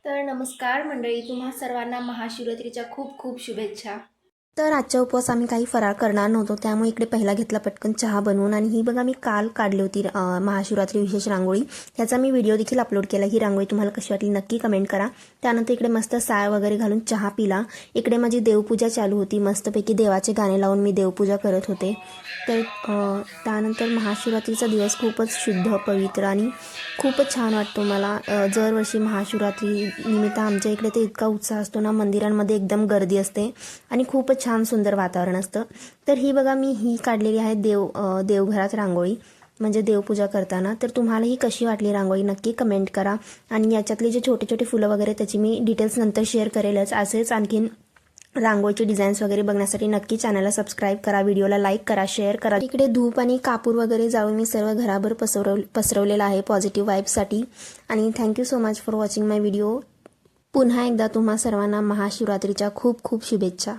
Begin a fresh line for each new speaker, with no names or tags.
तर नमस्कार मंडळी, तुम्हा सर्वांना महाशिवरात्रीच्या खूप खूप शुभेच्छा.
तर आजच्या उपवास आम्ही काही फराळ करणार नव्हतो, त्यामुळे इकडे पहिला घेतला पटकन चहा बनवून. आणि ही बघा मी काल काढली होती महाशिवरात्री विशेष रांगोळी. ह्याचा मी व्हिडिओ देखील अपलोड केला. ही रांगोळी तुम्हाला कशी वाटली नक्की कमेंट करा. त्यानंतर इकडे मस्त साय वगैरे घालून चहा पिला. इकडे माझी देवपूजा चालू होती. मस्तपैकी देवाचे गाणे लावून मी देवपूजा करत होते. तर त्यानंतर महाशिवरात्रीचा दिवस खूपच शुद्ध, पवित्र आणि खूपच छान वाटतो मला. दरवर्षी महाशिवरात्री निमित्त आमच्या इकडे ते इतका उत्साह असतो ना, मंदिरांमध्ये एकदम गर्दी असते आणि खूपच छान सुंदर वातावरण असतं. तर ही बघा मी ही काढलेली आहे देवघरात रांगोळी, म्हणजे देवपूजा करताना. तर तुम्हाला ही कशी वाटली रांगोळी नक्की कमेंट करा. आणि याच्यातले जे छोटे छोटे फुलं वगैरे त्याची मी डिटेल्स नंतर शेअर करेलच. असेच आणखीन रांगोळीचे डिझाईन्स वगैरे बघण्यासाठी नक्की चॅनलला सबस्क्राईब करा, व्हिडिओला लाईक करा, शेअर करा. इकडे धूप आणि कापूर वगैरे जाळून मी सर्व घराभर पसरवलेलं आहे पॉझिटिव्ह वाईबसाठी. आणि thank you so much for watching my video. पुन्हा एकदा तुम्हा सर्वांना महाशिवरात्रीच्या खूप खूप शुभेच्छा.